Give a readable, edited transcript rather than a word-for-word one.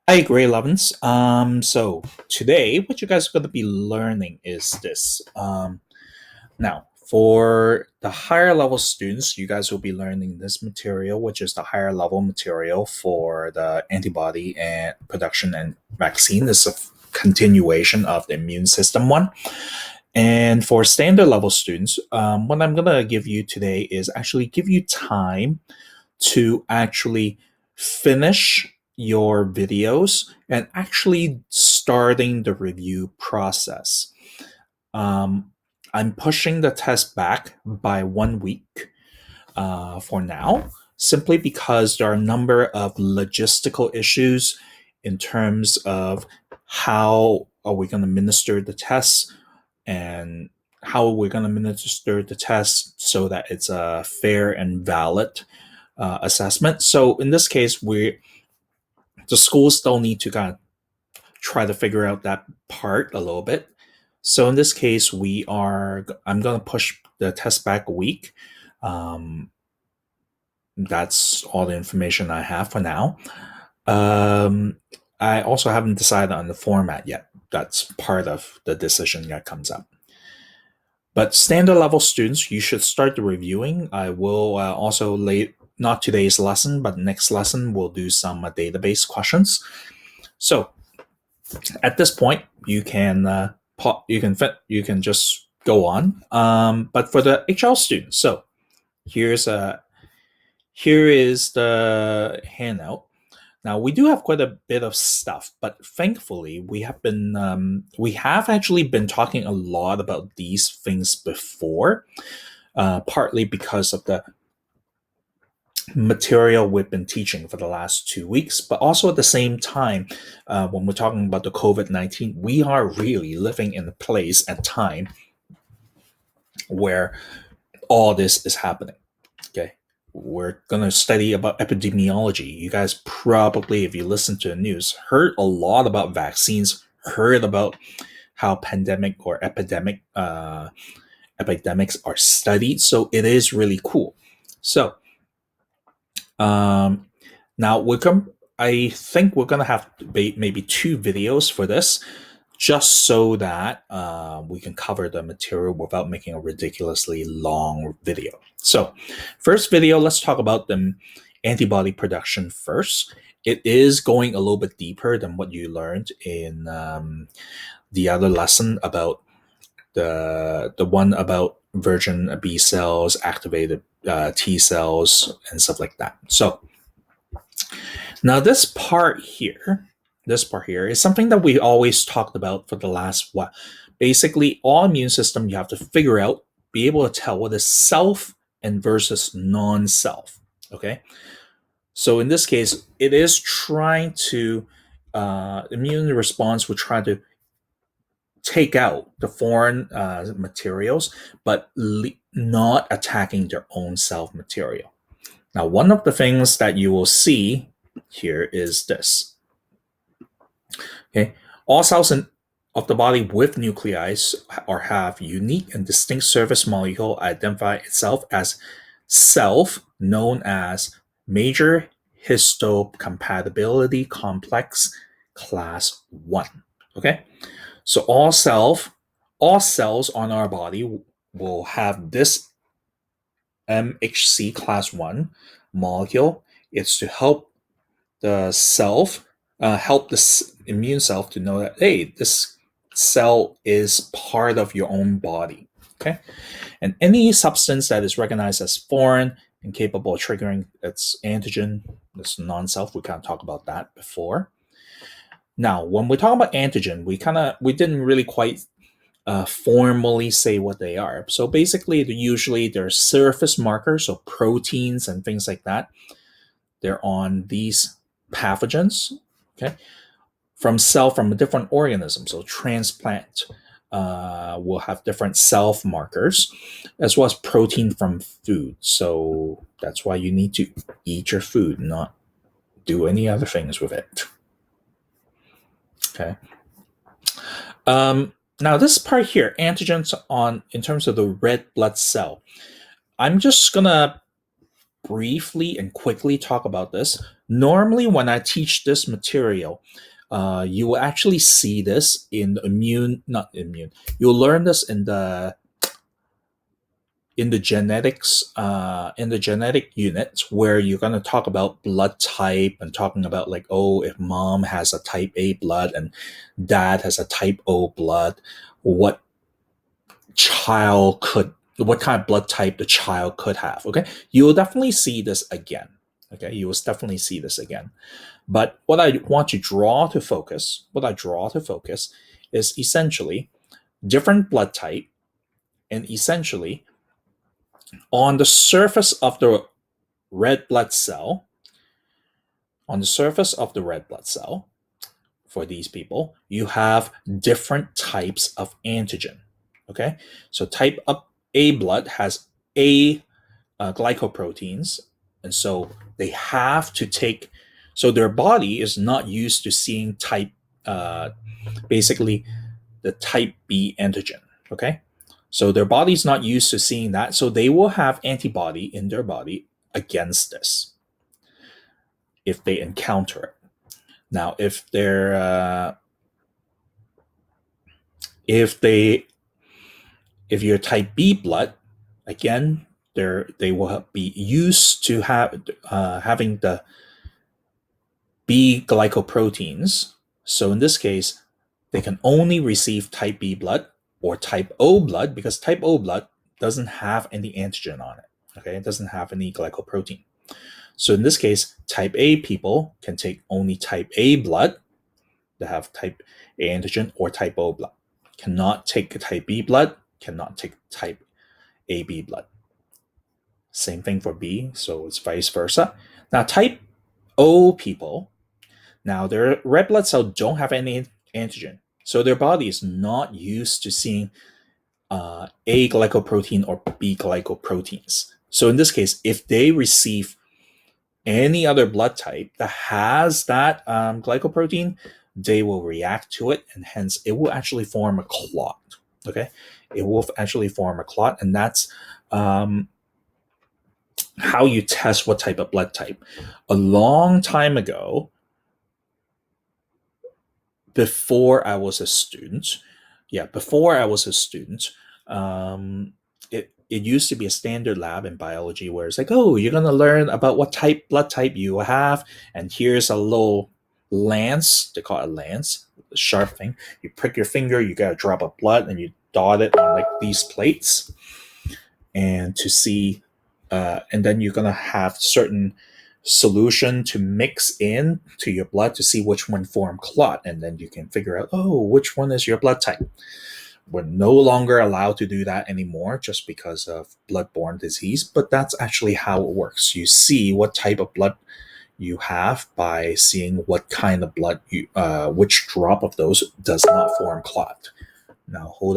Hi, grade 11s. So today, what you guys are going to be learning is this. Now, for the higher level students, you guys will be learning this material, which is the higher level material for the antibody and production and vaccine. This is a continuation of the immune system one. And for standard level students, what I'm going to give you today is actually give you time to actually finish your videos and actually starting the review process. Um, I'm pushing the test back by 1 week for now, simply because there are a number of logistical issues in terms of how are we going to administer the tests and how we're going to administer the test so that it's a fair and valid assessment. So in this case, the schools still need to kind of try to figure out that part a little bit. So in this case, I'm going to push the test back a week. Um, that's all the information I have for now. Um, I also haven't decided on the format yet. That's part of the decision that comes up. But standard level students, you should start the reviewing. I will also late not today's lesson, but next lesson we'll do some database questions. So at this point, you can just go on. But for the HL students, so here's a here is the handout. Now we do have quite a bit of stuff, but thankfully we have actually been talking a lot about these things before, partly because of the material we've been teaching for the last 2 weeks, but also at the same time, when we're talking about the COVID-19, we are really living in a place and time where all this is happening. Okay. We're going to study about epidemiology. You guys probably, if you listen to the news, heard a lot about vaccines, heard about how pandemic or epidemics are studied. So it is really cool. So um, now I think we're gonna have maybe two videos for this, just so that we can cover the material without making a ridiculously long video. So, first video, let's talk about the antibody production first. It is going a little bit deeper than what you learned in the other lesson about the one about virgin B cells, activated T cells, and stuff like that. So now this part here is something that we always talked about for the last what? Basically, all immune system you have to figure out, be able to tell what is self and versus non-self. Okay, so in this case, it is trying to immune response will try to take out the foreign materials, but not attacking their own self material. Now, one of the things that you will see here is this. Okay, all cells of the body with nuclei or have unique and distinct surface molecule identify itself as self, known as major histocompatibility complex class 1. Okay, so all cells on our body will have this MHC class 1 molecule. It's to help the immune self to know that, hey, this cell is part of your own body. Okay, and any substance that is recognized as foreign and capable of triggering its antigen, this non-self, we kind of talked about that before. Now, when we talk about antigen, we didn't really quite formally say what they are. So basically, usually they're surface markers, so proteins and things like that. They're on these pathogens, okay, from a different organism. So transplant will have different self markers, as well as protein from food. So that's why you need to eat your food, not do any other things with it. Okay. Now this part here, antigens on in terms of the red blood cell. I'm just gonna briefly and quickly talk about this. Normally, when I teach this material, you will actually see this in not immune. You'll learn this in the genetics in the genetic units where you're going to talk about blood type and talking about like, oh, if mom has a type A blood and dad has a type O blood, what what kind of blood type the child could have. Okay, you will definitely see this again. Okay, you will definitely see this again. But what I draw to focus is essentially different blood type, and essentially on the surface of the red blood cell, on the surface of the red blood cell, for these people, you have different types of antigen. Okay, so type of A blood has A glycoproteins, and so they have to take. So their body is not used to seeing uh, basically the type B antigen. Okay, so their body's not used to seeing that, so they will have antibody in their body against this if they encounter it. Now, if they if you're type B blood, again, they will be used to having the B glycoproteins. So in this case, they can only receive type B blood or type O blood because type O blood doesn't have any antigen on it. Okay, it doesn't have any glycoprotein. So in this case, type A people can take only type A blood that have type A antigen or type O blood. Cannot take type B blood, cannot take type AB blood. Same thing for B, so it's vice versa. Now, type O people, now their red blood cells don't have any antigen, so their body is not used to seeing A glycoprotein or B glycoproteins. So in this case, if they receive any other blood type that has that glycoprotein, they will react to it, and hence it will actually form a clot. Okay, it will actually form a clot, and that's how you test what type of blood type. A long time ago, before I was a student, it used to be a standard lab in biology where it's like, oh, you're gonna learn about what type blood type you have, and here's a little lance. They call it a lance, a sharp thing. You prick your finger, you got a drop of blood, and you dot it on like these plates, and to see, and then you're gonna have certain solution to mix in to your blood to see which one form clot, and then you can figure out, oh, which one is your blood type. We're no longer allowed to do that anymore just because of bloodborne disease, but that's actually how it works. You see what type of blood you have by seeing what kind of blood which drop of those does not form clot. Now hold